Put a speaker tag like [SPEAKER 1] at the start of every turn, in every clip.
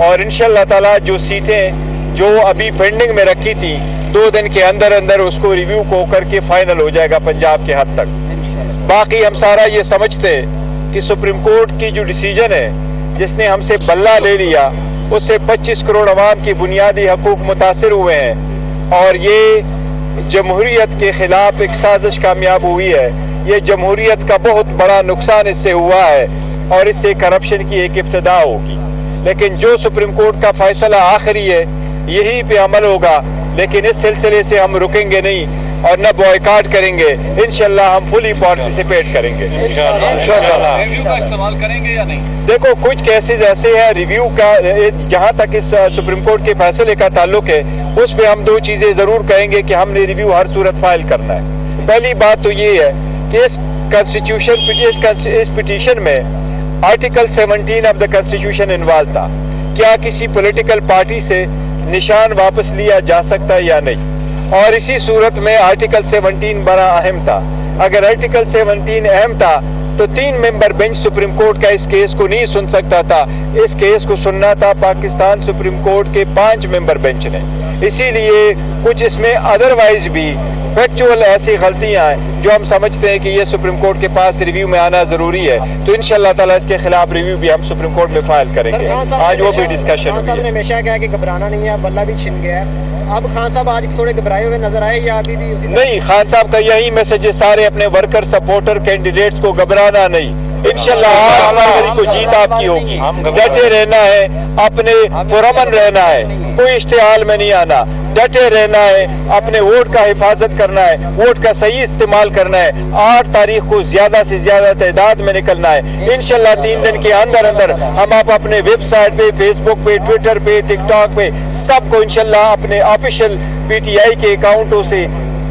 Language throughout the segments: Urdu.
[SPEAKER 1] اور انشاءاللہ تعالی جو سیٹیں جو ابھی پینڈنگ میں رکھی تھی 2 دن کے اندر اندر اس کو ریویو کو کر کے فائنل ہو جائے گا پنجاب کے حد تک. باقی ہم سارا یہ سمجھتے کہ سپریم کورٹ کی جو ڈیسیجن ہے جس نے ہم سے بلہ لے لیا اس سے 25 کروڑ عوام کی بنیادی حقوق متاثر ہوئے ہیں اور یہ جمہوریت کے خلاف ایک سازش کامیاب ہوئی ہے. یہ جمہوریت کا بہت بڑا نقصان اس سے ہوا ہے اور اس سے کرپشن کی ایک ابتدا ہوگی. لیکن جو سپریم کورٹ کا فیصلہ آخری ہے یہی پہ عمل ہوگا. لیکن اس سلسلے سے ہم رکیں گے نہیں اور نہ بوائکاٹ کریں گے. انشاءاللہ ہم فلی پارٹیسپیٹ کریں گے.
[SPEAKER 2] ریویو کا استعمال کریں گے یا نہیں؟
[SPEAKER 1] دیکھو کچھ کیسز ایسے ہیں ریویو کا، جہاں تک اس سپریم کورٹ کے فیصلے کا تعلق ہے اس پہ ہم 2 چیزیں ضرور کہیں گے کہ ہم نے ریویو ہر صورت فائل کرنا ہے. پہلی بات تو یہ ہے کہ اس پٹیشن میں article 17 of the constitution involve تھا. کیا کسی پولیٹیکل پارٹی سے نشان واپس لیا جا سکتا ہے یا نہیں؟ اور اسی صورت میں آرٹیکل 17 بڑا اہم تھا. اگر آرٹیکل 17 اہم تھا تو 3 ممبر بینچ سپریم کورٹ کا اس کیس کو نہیں سن سکتا تھا. اس کیس کو سننا تھا پاکستان سپریم کورٹ کے 5 ممبر بینچ نے. اسی لیے کچھ اس میں ادروائز بھی فیکچوئل ایسی غلطیاں ہیں جو ہم سمجھتے ہیں کہ یہ سپریم کورٹ کے پاس ریویو میں آنا ضروری ہے. تو انشاءاللہ تعالیٰ اس کے خلاف ریویو بھی ہم سپریم کورٹ میں فائل کریں گے. آج وہ بھی ڈسکشن
[SPEAKER 3] خان صاحب نے ہمیشہ کہا کہ گھبرانا نہیں ہے، بلہ بھی چھن گیا ہے. اب خان صاحب آج تھوڑے گھبرائے ہوئے نظر آئے یا ابھی بھی اسی
[SPEAKER 1] نہیں؟ خان صاحب کا یہی میسج ہے سارے اپنے ورکر سپورٹر کینڈیڈیٹس کو گھبرانا نہیں. انشاءاللہ ہماری کو جیت آپ کی ہوگی. ڈٹے رہنا ہے، اپنے پرامن رہنا ہے، کوئی اشتعال میں نہیں آنا، ڈٹے رہنا ہے، اپنے ووٹ کا حفاظت کرنا ہے، ووٹ کا صحیح استعمال کرنا ہے. 8 تاریخ کو زیادہ سے زیادہ تعداد میں نکلنا ہے. انشاءاللہ 3 دن کے اندر اندر ہم آپ اپنے ویب سائٹ پہ، فیس بک پہ، ٹویٹر پہ، ٹک ٹاک پہ سب کو انشاءاللہ اپنے آفیشیل پی ٹی آئی کے اکاؤنٹوں سے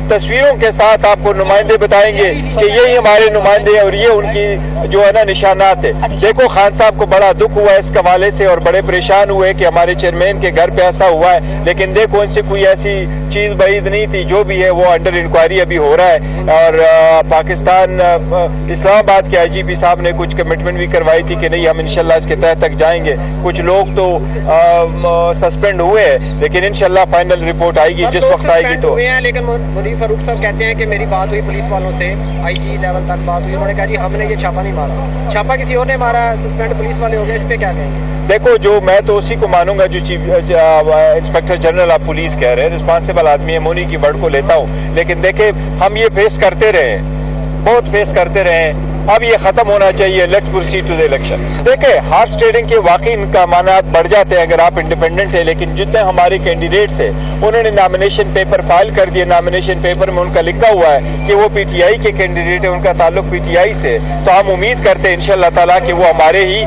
[SPEAKER 1] تصویروں کے ساتھ آپ کو نمائندے بتائیں گے کہ یہی ہمارے نمائندے اور یہ ان کی جو ہے نا نشانات ہے. دیکھو خان صاحب کو بڑا دکھ ہوا ہے اس حوالے سے اور بڑے پریشان ہوئے کہ ہمارے چیئرمین کے گھر پہ ایسا ہوا ہے. لیکن دیکھو ان سے کوئی ایسی چیز بعید نہیں تھی. جو بھی ہے وہ انڈر انکوائری ابھی ہو رہا ہے. اور پاکستان اسلام آباد کے آئی جی پی صاحب نے کچھ کمٹمنٹ بھی کروائی تھی کہ نہیں ہم انشاءاللہ اس کے تحت تک جائیں گے. کچھ لوگ تو سسپینڈ ہوئے ہیں لیکن انشاءاللہ فائنل رپورٹ آئے گی جس وقت آئے گی تو.
[SPEAKER 3] لیکن منیر فاروق صاحب کہتے ہیں کہ میری بات ہوئی پولیس والوں سے، آئی جی لیول تک بات ہوئی، انہوں نے کہا جی ہم نے یہ چھاپا نہیں مارا، چھاپا کسی اور نے مارا، سسپینڈ پولیس والے ہو گئے. اس پہ کیا کہیں گے؟
[SPEAKER 1] دیکھو جو میں تو اسی کو مانوں گا جو chief inspector general of police کہہ رہے ہیں. رسپانسبل آدمی ہے، مونی کی ورڈ کو لیتا ہوں. لیکن دیکھیں ہم یہ فیس کرتے رہے، بہت فیس کرتے رہے. اب یہ ختم ہونا چاہیے. Let's proceed to the election. دیکھیں ہارس ٹریڈنگ کے واقعی امکانات بڑھ جاتے ہیں اگر آپ انڈیپینڈنٹ ہیں. لیکن جتنے ہمارے کینڈیڈیٹس ہیں انہوں نے نامینیشن پیپر فائل کر دیے. نامینیشن پیپر میں ان کا لکھا ہوا ہے کہ وہ پی ٹی آئی کے کینڈیڈیٹ ہیں، ان کا تعلق پی ٹی آئی سے. تو ہم امید کرتے ہیں انشاءاللہ تعالیٰ کہ وہ ہمارے ہی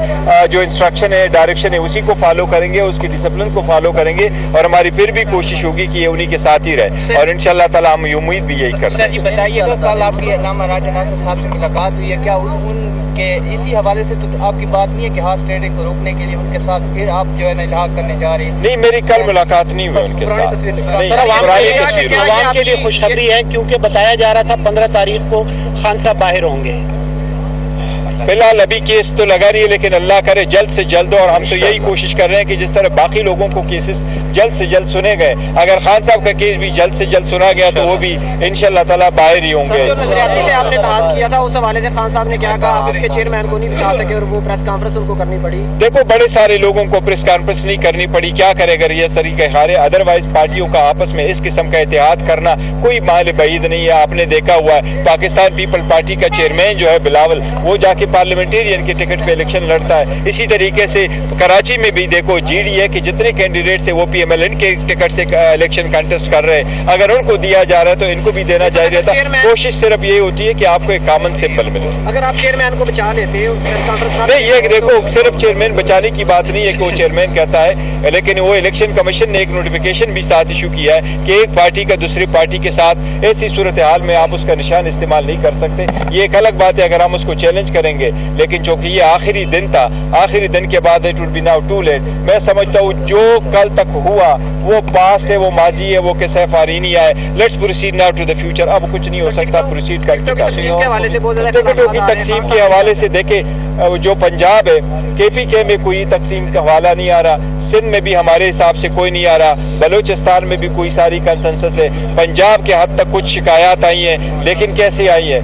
[SPEAKER 1] جو انسٹرکشن ہے، ڈائریکشن ہے، اسی کو فالو کریں گے، اس کی ڈسپلن کو فالو کریں گے. اور ہماری پھر بھی کوشش ہوگی کہ یہ انہی کے ساتھ ہی رہے. اور انشاءاللہ تعالیٰ ہم امید بھی یہی کرتے ہیں.
[SPEAKER 4] سر جی بتائیے گا کل آپ کی علامہ راجہ ناصر صاحب سے ملاقات ہوئی ہے، کیا ان کے اسی حوالے سے تو آپ کی بات نہیں ہے کہ ہارس ٹریڈنگ کو روکنے کے لیے ان کے ساتھ پھر آپ جو ہے نا الحاق کرنے جا رہے ہیں؟
[SPEAKER 1] نہیں میری کل ملاقات نہیں ہوئی ان کے ساتھ.
[SPEAKER 5] عوام کے لیے خوشخبری ہے کیونکہ بتایا جا رہا تھا 15 تاریخ کو خان صاحب باہر ہوں گے.
[SPEAKER 1] فی الحال ابھی کیس تو لگا رہی ہے لیکن اللہ کرے جلد سے جلد ہو. اور ہم تو یہی کوشش کر رہے ہیں کہ جس طرح باقی لوگوں کو کیسز جلد سے جلد سنے گئے، اگر خان صاحب کا کیس بھی جلد سے جلد سنا گیا تو وہ بھی انشاءاللہ تعالیٰ باہر ہی ہوں گے.
[SPEAKER 3] جو نظریاتی سے آپ نے اتحاد کیا تھا اس حوالے سے خان صاحب نے کیا کہا؟ آپ اس کے چیئرمین کو نہیں بچا سکے اور وہ پریس کانفرنس ان کو کرنی پڑی.
[SPEAKER 1] دیکھو بڑے سارے لوگوں کو پریس کانفرنس نہیں کرنی پڑی. کیا کرے اگر یہ طریقہ کار ہے؟ ادروائز پارٹیوں کا آپس میں اس قسم کا اتحاد کرنا کوئی مال بعید نہیں ہے. آپ نے دیکھا ہوا ہے پاکستان پیپل پارٹی کا چیئرمین جو ہے بلاول، وہ جا کے پارلیمنٹیرین کے ٹکٹ پہ الیکشن لڑتا ہے. اسی طریقے سے کراچی میں بھی دیکھو جی ڈی اے کے جتنے کینڈیڈیٹس ہیں وہ پی ایم ایل این کے ٹکٹ سے الیکشن کنٹیسٹ کر رہے ہیں. اگر ان کو دیا جا رہا ہے تو ان کو بھی دینا چاہیے تھا. کوشش صرف یہ ہوتی ہے کہ آپ کو ایک کامن سمبل ملے.
[SPEAKER 3] اگر آپ چیئرمین کو بچا لیتے
[SPEAKER 1] نہیں، یہ دیکھو صرف چیئرمین بچانے کی بات نہیں ہے کہ وہ چیئرمین کہتا ہے، لیکن وہ الیکشن کمیشن نے ایک نوٹیفیکیشن بھی ساتھ ایشو کیا ہے کہ ایک پارٹی کا دوسری پارٹی کے ساتھ ایسی صورتحال میں آپ اس کا نشان استعمال نہیں کر سکتے. یہ ایک الگ بات ہے. اگر ہم اس کو چیلنج کریں گے گے، لیکن چونکہ یہ آخری دن تھا، آخری دن کے بعد it will be now too late. میں سمجھتا ہوں جو کل تک ہوا وہ پاسٹ ہے، وہ ماضی ہے، وہ قصہ فارینی ہے. Let's proceed now to the future. اب کچھ نہیں ہو سکتا، پروسیڈ کر کے ٹکٹوں کی تقسیم کے حوالے سے دیکھیں، جو پنجاب ہے کے پی کے میں کوئی تقسیم کا حوالہ نہیں آ رہا، سندھ میں بھی ہمارے حساب سے کوئی نہیں آ رہا، بلوچستان میں بھی کوئی ساری کنسنسس ہے. پنجاب کے حد تک کچھ شکایات آئی ہیں، لیکن کیسے آئی ہیں؟